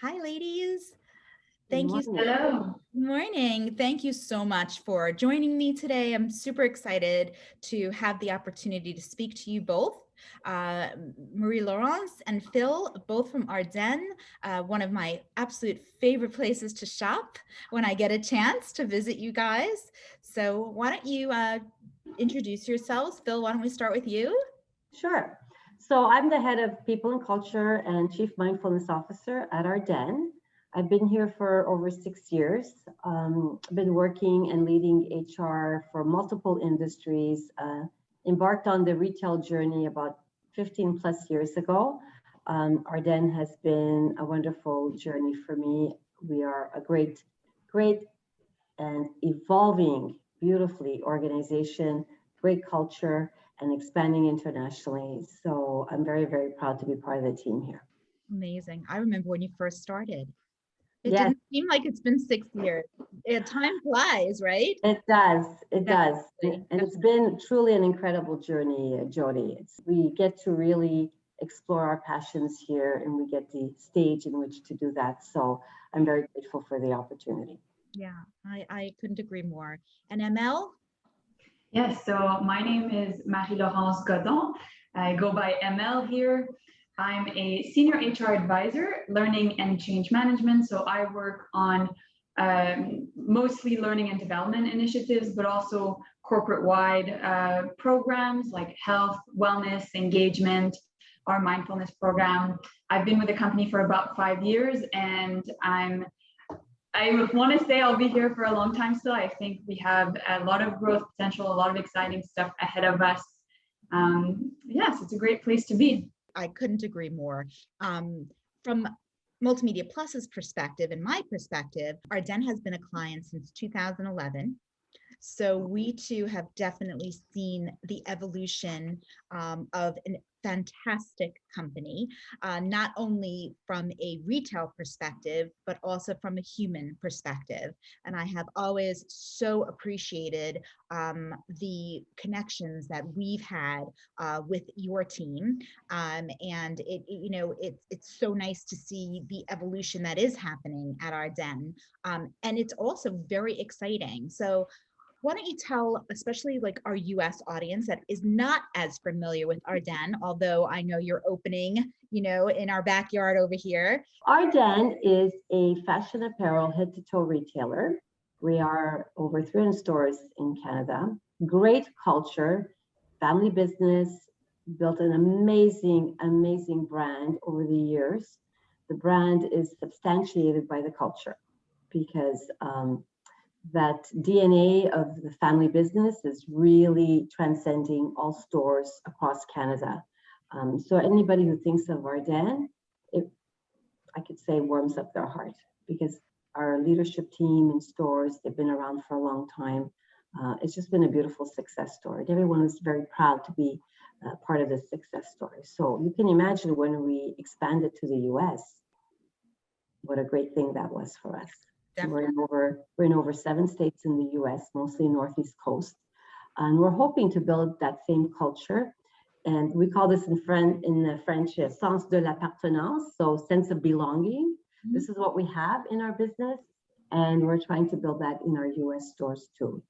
Hi, ladies. Good Thank you. morning. Hello. Good morning. Thank you so much for joining me today. I'm super excited to have the opportunity to speak to you both. Marie-Laurence and Phil, both from Ardene, one of my absolute favorite places to shop when I get a chance to visit you guys. So why don't you introduce yourselves? Phil, why don't we start with you? Sure. So I'm the head of People and Culture and Chief Mindfulness Officer at Ardene. I've been here for over 6 years. I've been working and leading HR for multiple industries, embarked on the retail journey about 15 plus years ago. Ardene has been a wonderful journey for me. We are a great and evolving beautifully organization, great culture, and expanding internationally. So I'm very, very proud to be part of the team here. Amazing. I remember when you first started. It Yes, didn't seem like it's been 6 years. Time flies, right? it does. It does. Definitely. And it's been truly an incredible journey, Jodi. We get to really explore our passions here and we get the stage in which to do that. So I'm very grateful for the opportunity. Yeah, I couldn't agree more. And ML? Yes, so my name is Marie-Laurence Godon. I go by ML here. I'm a senior HR advisor, learning and change management. So I work on mostly learning and development initiatives, but also corporate-wide programs like health, wellness, engagement, our mindfulness program. I've been with the company for about 5 years, and I want to say I'll be here for a long time still. I think we have a lot of growth potential, a lot of exciting stuff ahead of us. Yes, it's a great place to be. I couldn't agree more. From Multimedia Plus's perspective and my perspective, Ardene has been a client since 2011. So we too have definitely seen the evolution of a fantastic company, not only from a retail perspective, but also from a human perspective. And I have always so appreciated the connections that we've had with your team. And it's so nice to see the evolution that is happening at Ardene. And it's also very exciting. So why don't you tell, especially like our US audience that is not as familiar with Ardene, although I know you're opening, in our backyard over here. Ardene is a fashion apparel head to toe retailer. We are over 300 stores in Canada. Great culture, family business, built an amazing brand over the years. The brand is substantiated by the culture because that DNA of the family business is really transcending all stores across Canada. So anybody who thinks of Ardene, I could say warms up their heart because our leadership team in stores, they've been around for a long time. It's just been a beautiful success story. Everyone is very proud to be part of this success story. So you can imagine when we expanded to the US, what a great thing that was for us. Definitely. We're in over 7 states in the US, mostly Northeast Coast. And we're hoping to build that same culture. And we call this in French, sens de l'appartenance, so sense of belonging. Mhm. This is what we have in our business. And we're trying to build that in our US stores too.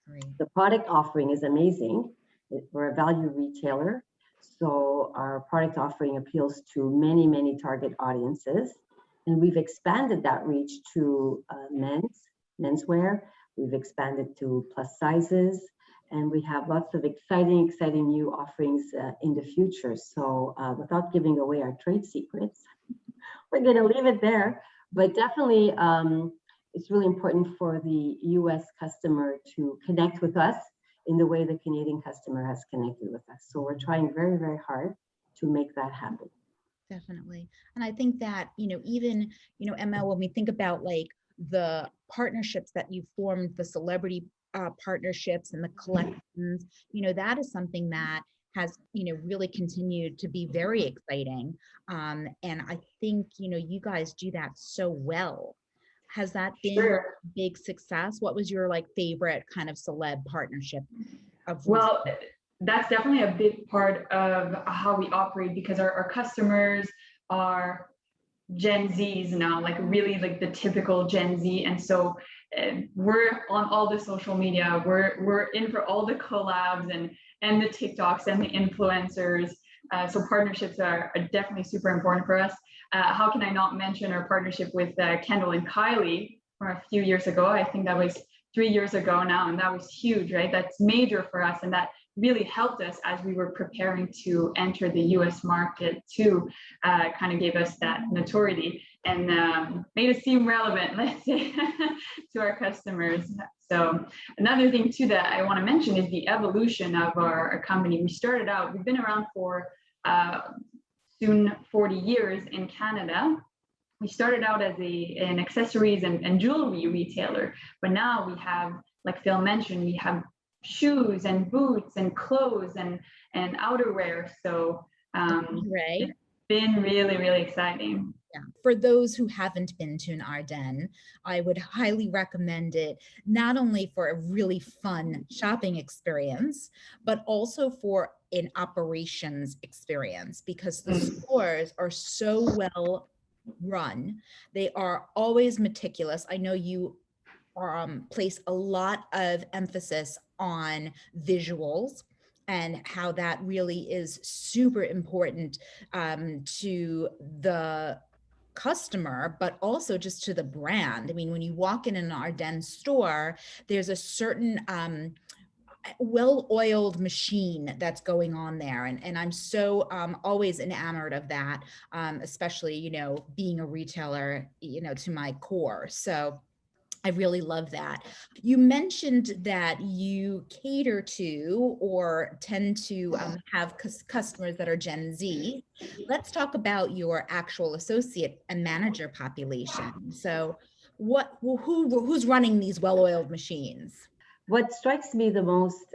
Great. The product offering is amazing. We're a value retailer. So our product offering appeals to many target audiences. And we've expanded that reach to menswear. We've expanded to plus sizes, and we have lots of exciting new offerings in the future. So without giving away our trade secrets, we're going to leave it there. But definitely, it's really important for the US customer to connect with us in the way the Canadian customer has connected with us. So we're trying very hard to make that happen. Definitely. And I think that, even, ML, when we think about like the partnerships that you formed, the celebrity partnerships and the collections, that is something that has, really continued to be very exciting. And I think, you guys do that so well. Has that been Sure. a big success? What was your like favorite kind of celeb partnership of Well, that's definitely a big part of how we operate because our customers are Gen Zs now, like really like the typical Gen Z. And so we're on all the social media, we're in for all the collabs and the TikToks and the influencers. So partnerships are definitely super important for us. How can I not mention our partnership with Kendall and Kylie from a few years ago? I think that was 3 years ago now, and that was huge, right? That's major for us, and that really helped us as we were preparing to enter the US market too, kind of gave us that notoriety and made us seem relevant, let's say, to our customers. So another thing too that I want to mention is the evolution of our company. We started out, we've been around for soon 40 years in Canada. We started out as an accessories and jewelry retailer, but now we have, like Phil mentioned, we have shoes and boots and clothes and outerwear. So right. it's been really, really exciting. Yeah. For those who haven't been to an Ardene, I would highly recommend it, not only for a really fun shopping experience, but also for an operations experience, because the stores are so well run. They are always meticulous. I know you place a lot of emphasis on visuals and how that really is super important to the customer, but also just to the brand. I mean, when you walk in an Ardene store, there's a certain well-oiled machine that's going on there. And I'm so always enamored of that, especially, you know, being a retailer, you know, to my core. So I really love that. You mentioned that you cater to or tend to have customers that are Gen Z. Let's talk about your actual associate and manager population. So who's running these well-oiled machines? What strikes me the most,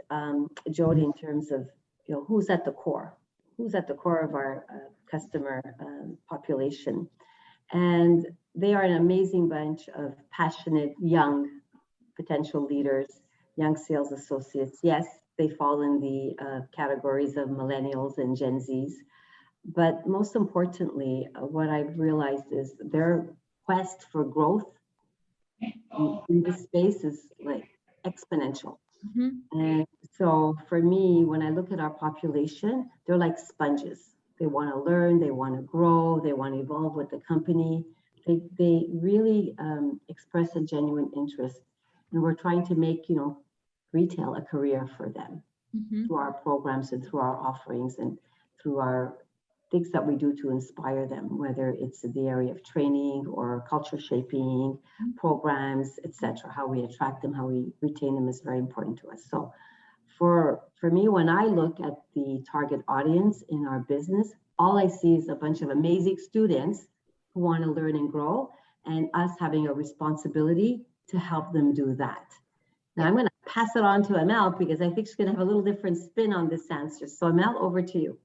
Jodi, in terms of, you know, who's at the core of our customer population. And they are an amazing bunch of passionate, young potential leaders, young sales associates. Yes, they fall in the categories of millennials and Gen Zs. But most importantly, what I've realized is their quest for growth in this space is like exponential. Mm-hmm. And so for me, when I look at our population, they're like sponges. They want to learn, they want to grow, they want to evolve with the company. They really express a genuine interest. And we're trying to make, you know, retail a career for them through our programs and through our offerings and through our things that we do to inspire them, whether it's the area of training or culture shaping, programs, etc. How we attract them, how we retain them is very important to us. So for me, when I look at the target audience in our business, all I see is a bunch of amazing students who want to learn and grow, and us having a responsibility to help them do that. Now I'm going to pass it on to Amel because I think she's going to have a little different spin on this answer. So Amel, over to you.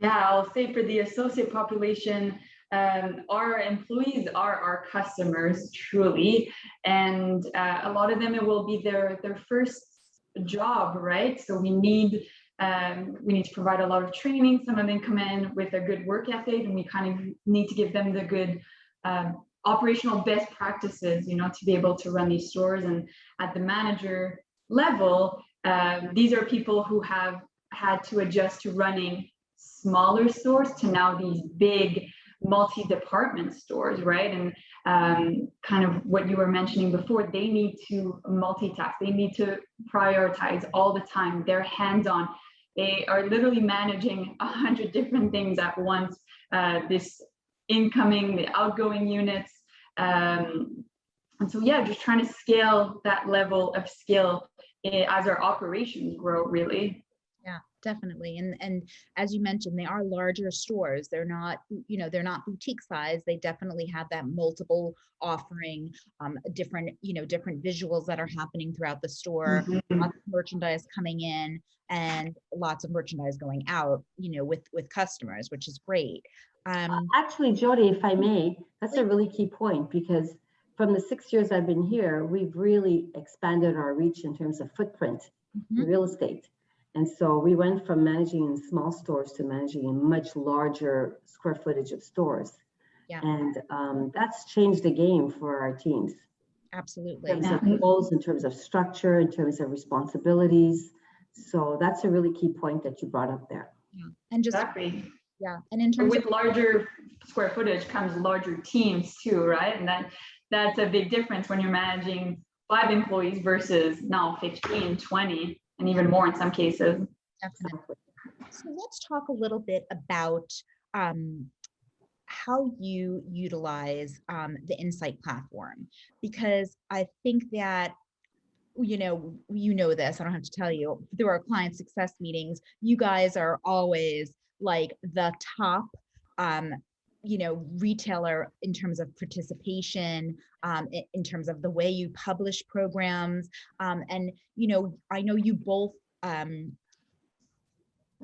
Yeah, I'll say for the associate population, our employees are our customers truly, and a lot of them, it will be their first job, right? So we need to provide a lot of training. Some of them come in with a good work ethic, and we kind of need to give them the good operational best practices, you know, to be able to run these stores. And at the manager level, these are people who have had to adjust to running smaller stores to now these big multi-department stores, right? And kind of what you were mentioning before, they need to multitask, they need to prioritize all the time. They're hands-on. They are literally managing 100 different things at once. This incoming, the outgoing units. And so, yeah, just trying to scale that level of skill as our operations grow, really. Yeah, definitely. And as you mentioned, they are larger stores. They're not, you know, they're not boutique size. They definitely have that multiple offering, different visuals that are happening throughout the store, lots of merchandise coming in and lots of merchandise going out, you know, with customers, which is great. Actually, Jodi, if I may, that's a really key point, because from the 6 years I've been here, we've really expanded our reach in terms of footprint in real estate. And so we went from managing in small stores to managing in much larger square footage of stores. And that's changed the game for our teams. Absolutely. In terms of goals, in terms of structure, in terms of responsibilities. So that's a really key point that you brought up there. Yeah. And just, exactly. Yeah. And in terms with larger square footage comes larger teams too, right? And that's a big difference when you're managing 5 employees versus now 15, 20, and even more in some cases. Definitely. So let's talk a little bit about how you utilize the Insight platform, because I think that, you know this, I don't have to tell you, through our client success meetings, you guys are always like the top retailer in terms of participation, in terms of the way you publish programs, and I know you both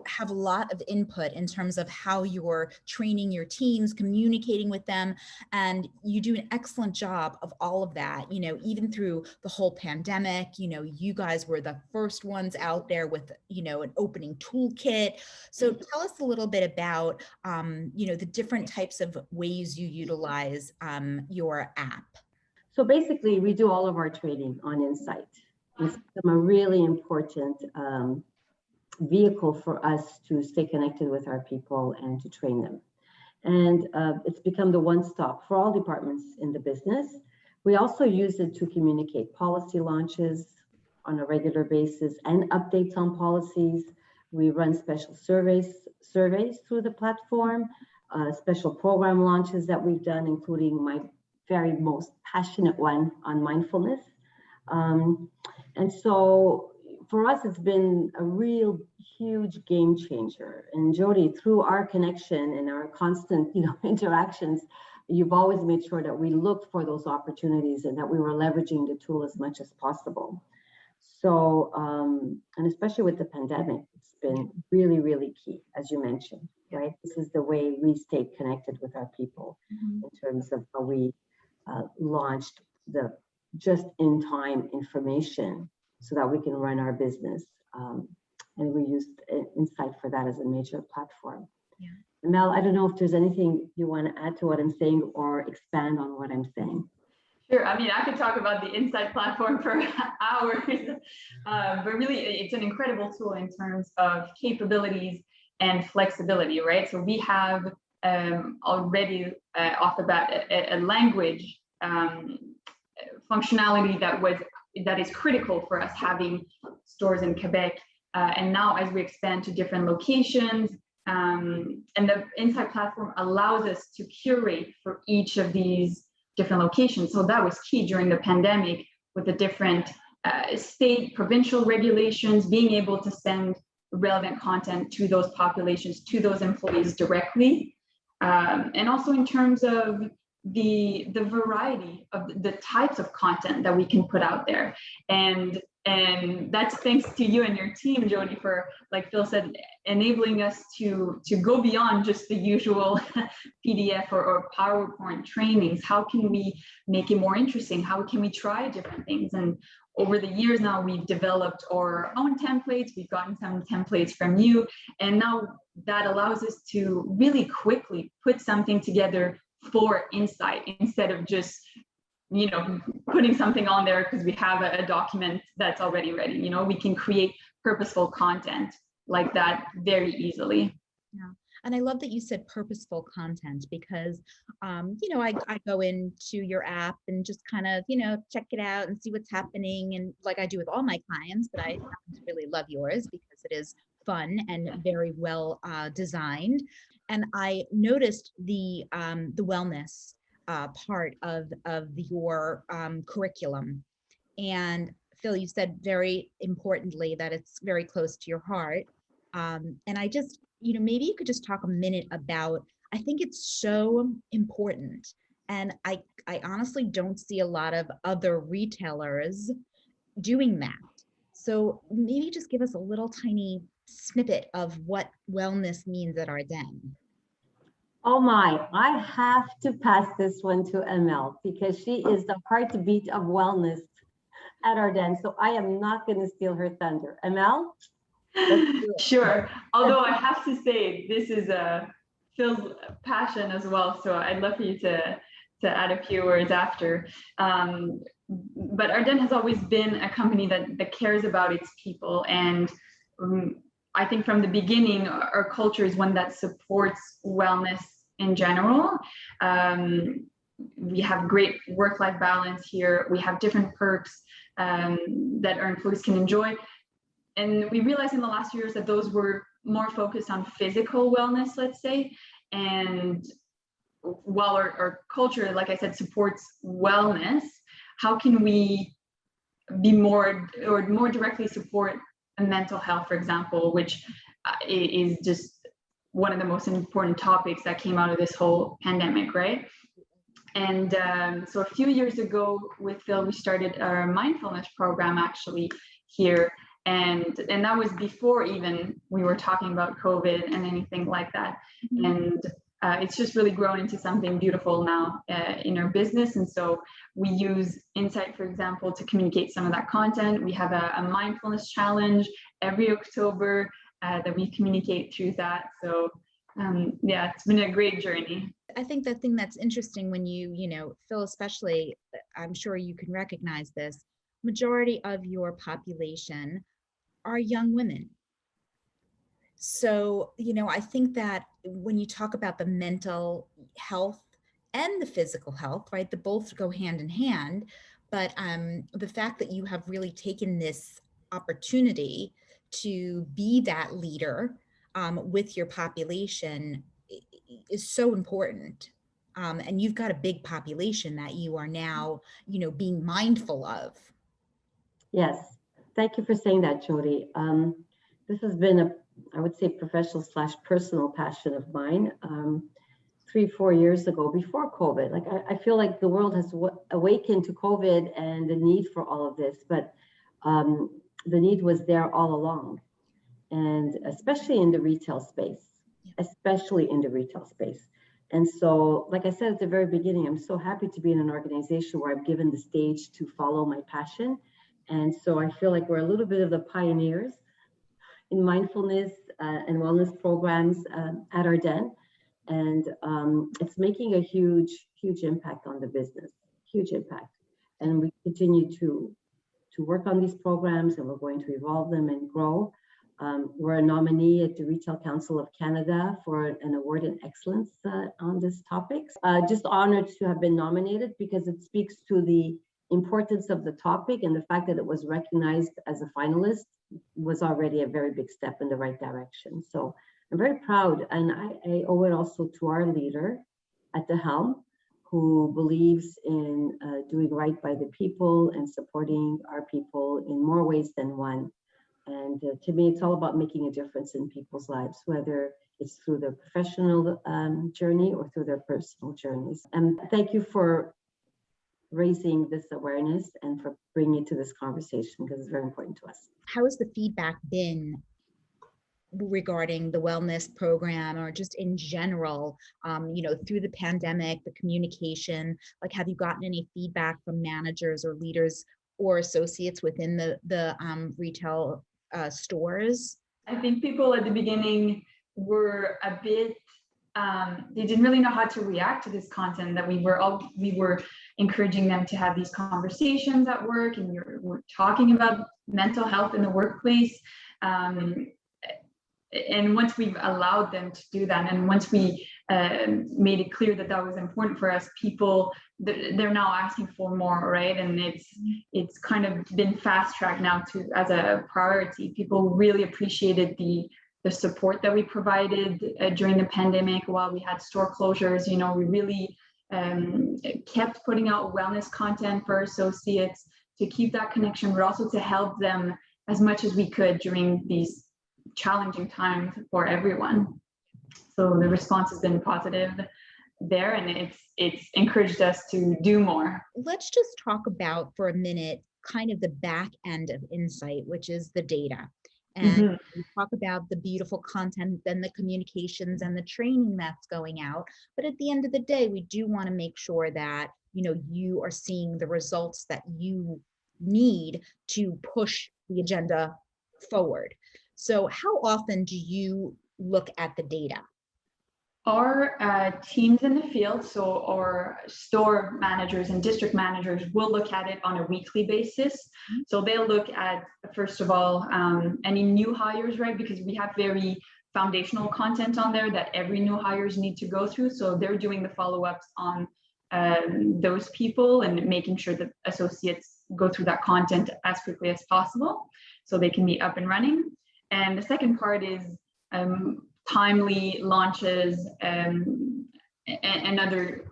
have a lot of input in terms of how you're training your teams, communicating with them, and you do an excellent job of all of that. Even through the whole pandemic, you guys were the first ones out there with, an opening toolkit. So tell us a little bit about, the different types of ways you utilize your app. So basically, we do all of our training on Insight. It's become a really important vehicle for us to stay connected with our people and to train them. And it's become the one-stop for all departments in the business. We also use it to communicate policy launches on a regular basis and updates on policies. We run special surveys through the platform, special program launches that we've done, including my very most passionate one on mindfulness. And so for us, it's been a real huge game changer. And Jodi, through our connection and our constant, interactions, you've always made sure that we looked for those opportunities and that we were leveraging the tool as much as possible. So, and especially with the pandemic, it's been really, really key, as you mentioned, right? This is the way we stayed connected with our people in terms of how we launched the just-in-time information so that we can run our business. And we used Insight for that as a major platform. Yeah. Mel, I don't know if there's anything you want to add to what I'm saying or expand on what I'm saying. Sure. I mean, I could talk about the Insight platform for hours, but really it's an incredible tool in terms of capabilities and flexibility, right? So we have already off the bat a language functionality that is critical for us having stores in Quebec. And now as we expand to different locations, and the Insight platform allows us to curate for each of these different locations. So that was key during the pandemic with the different state, provincial regulations, being able to send relevant content to those populations, to those employees directly. And also in terms of the variety of the types of content that we can put out there. And that's thanks to you and your team, Jodi, for, like Phil said, enabling us to go beyond just the usual PDF or PowerPoint trainings. How can we make it more interesting? How can we try different things? And over the years now, we've developed our own templates. We've gotten some templates from you. And now that allows us to really quickly put something together for Insight instead of just putting something on there because we have a document that's already ready. We can create purposeful content like that very easily. Yeah. And I love that you said purposeful content because, I go into your app and just kind of, check it out and see what's happening. And like I do with all my clients, but I happen to really love yours because it is fun and very well designed. And I noticed the wellness part of your curriculum. And Phil, you said very importantly that it's very close to your heart. And I just, maybe you could just talk a minute about, I think it's so important. And I honestly don't see a lot of other retailers doing that. So maybe just give us a little tiny snippet of what wellness means at Ardene. Oh my, I have to pass this one to Emel because she is the heartbeat of wellness at Ardene. So I am not going to steal her thunder. Emel? Sure. Although I have to say, this is a Phil's passion as well. So I'd love for you to add a few words after. But Ardene has always been a company that cares about its people. And I think from the beginning, our culture is one that supports wellness in general. We have great work-life balance here. We have different perks that our employees can enjoy. And we realized in the last few years that those were more focused on physical wellness, let's say. And while our culture, like I said, supports wellness, how can we be more directly support mental health, for example, which is just one of the most important topics that came out of this whole pandemic, right? And so a few years ago with Phil, we started our mindfulness program actually here. And that was before even we were talking about COVID and anything like that. And it's just really grown into something beautiful now in our business. And so we use Insight, for example, to communicate some of that content. We have a mindfulness challenge every October that we communicate through that. So yeah, it's been a great journey. I think the thing that's interesting when you Phil, especially, I'm sure you can recognize this, majority of your population are young women. So, I think that when you talk about the mental health and the physical health, right, they both go hand in hand. But the fact that you have really taken this opportunity to be that leader with your population is so important. And you've got a big population that you are now, being mindful of. Yes, thank you for saying that, Jodi. This has been I would say, professional / personal passion of mine. 3-4 years ago, before COVID, like I feel like the world has awakened to COVID and the need for all of this, but the need was there all along, and especially in the retail space, And so, like I said at the very beginning, I'm so happy to be in an organization where I'm given the stage to follow my passion. And so I feel like we're a little bit of the pioneers in mindfulness and wellness programs at Ardene. And it's making a huge impact on the business, huge impact. And we continue to work on these programs, and we're going to evolve them and grow. We're a nominee at the Retail Council of Canada for an award in excellence on this topic. Just honored to have been nominated because it speaks to the importance of the topic, and the fact that it was recognized as a finalist was already a very big step in the right direction. So I'm very proud, and I owe it also to our leader at the helm, who believes in doing right by the people and supporting our people in more ways than one. And to me, it's all about making a difference in people's lives, whether it's through their professional journey or through their personal journeys. And thank you for raising this awareness and for bringing it to this conversation, because it's very important to us. How has the feedback been regarding the wellness program, or just in general, through the pandemic, the communication? Like, have you gotten any feedback from managers or leaders or associates within the retail stores? I think people at the beginning were a bit they didn't really know how to react to this content that we were encouraging them to have these conversations at work, and we're talking about mental health in the workplace. And once we've allowed them to do that, and once we made it clear that was important for us, people, they're now asking for more, right? And it's kind of been fast tracked now as a priority. People really appreciated the support that we provided during the pandemic while we had store closures. We really kept putting out wellness content for associates to keep that connection, but also to help them as much as we could during these challenging times for everyone. So the response has been positive there, and it's encouraged us to do more. Let's just talk about for a minute kind of the back end of Insight, which is the data. And we talk about the beautiful content and the communications and the training that's going out. But at the end of the day, we do want to make sure that, you are seeing the results that you need to push the agenda forward. So how often do you look at the data? Our teams in the field, so our store managers and district managers will look at it on a weekly basis. So they'll look at, first of all, any new hires, right? Because we have very foundational content on there that every new hires need to go through. So they're doing the follow-ups on those people and making sure that associates go through that content as quickly as possible so they can be up and running. And the second part is timely launches and other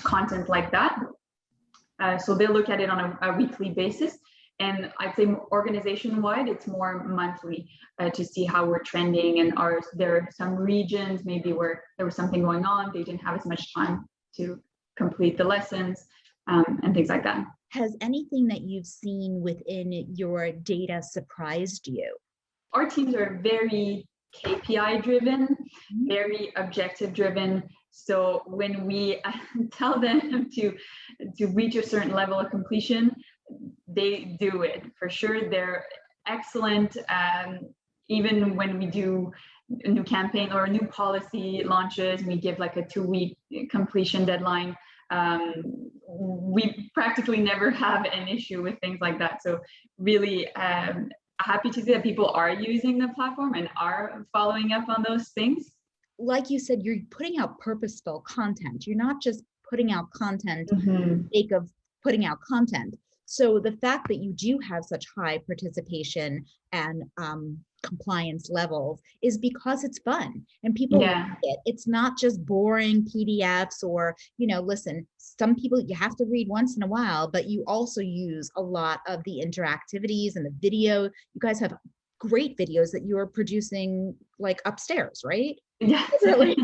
content like that. So they'll look at it on a weekly basis. And I'd say organization-wide, it's more monthly to see how we're trending. And are there some regions maybe where there was something going on, they didn't have as much time to complete the lessons and things like that. Has anything that you've seen within your data surprised you? Our teams are very KPI driven, very objective driven. So when we tell them to reach a certain level of completion, they do it for sure. They're excellent. Even when we do a new campaign or a new policy launches, we give like a 2-week completion deadline. We practically never have an issue with things like that. So really happy to see that people are using the platform and are following up on those things. Like you said, you're putting out purposeful content. You're not just putting out content for the sake of putting out content. So the fact that you do have such high participation and compliance levels is because it's fun and people like it. It's not just boring PDFs or, listen, some people you have to read once in a while, but you also use a lot of the interactivities and the video. You guys have great videos that you are producing like upstairs, right? Yeah, really.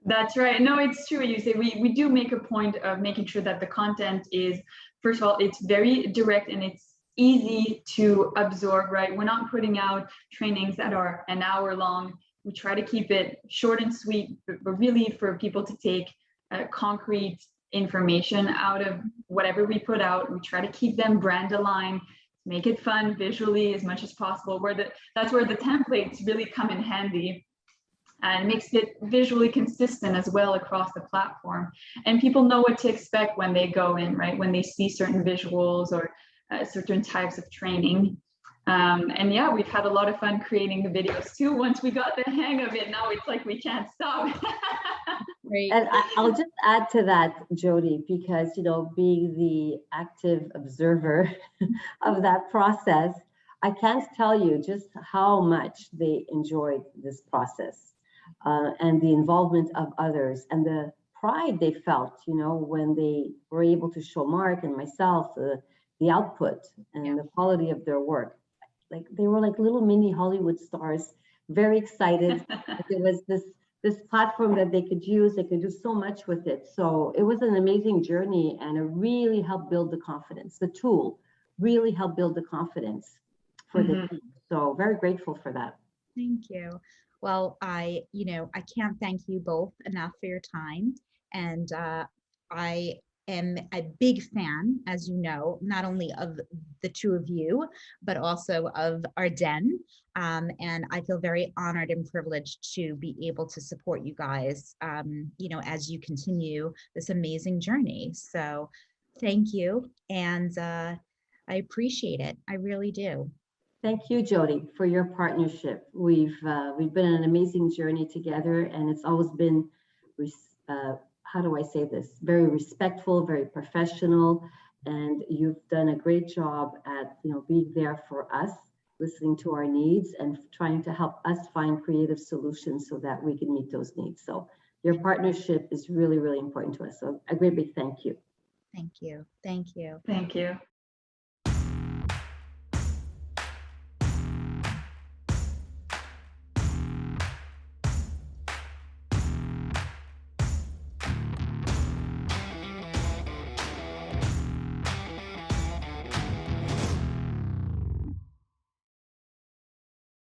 That's right. No, it's true. You say we do make a point of making sure that the content is, first of all, it's very direct and it's easy to absorb, right? We're not putting out trainings that are an hour long. We try to keep it short and sweet, but really for people to take concrete information out of whatever we put out. We try to keep them brand aligned, make it fun visually as much as possible. That's where the templates really come in handy. And makes it visually consistent as well across the platform. And people know what to expect when they go in, right? When they see certain visuals or certain types of training. And yeah, we've had a lot of fun creating the videos too. Once we got the hang of it, now it's like we can't stop. Great. And I'll just add to that, Jodi, because, being the active observer of that process, I can't tell you just how much they enjoyed this process. And the involvement of others and the pride they felt, when they were able to show Mark and myself the output and the quality of their work. Like they were like little mini Hollywood stars, very excited. There was this platform that they could use. They could do so much with it. So it was an amazing journey, and it really helped build the confidence. The tool really helped build the confidence for the team. So very grateful for that. Thank you. Well, I can't thank you both enough for your time. And I am a big fan, as you know, not only of the two of you, but also of Ardene. And I feel very honored and privileged to be able to support you guys, as you continue this amazing journey. So thank you. And I appreciate it. I really do. Thank you, Jodi, for your partnership. We've been on an amazing journey together, and it's always been, how do I say this? Very respectful, very professional, and you've done a great job at being there for us, listening to our needs, and trying to help us find creative solutions so that we can meet those needs. So your partnership is really, really important to us. So a great big thank you. Thank you. Thank you. Thank you.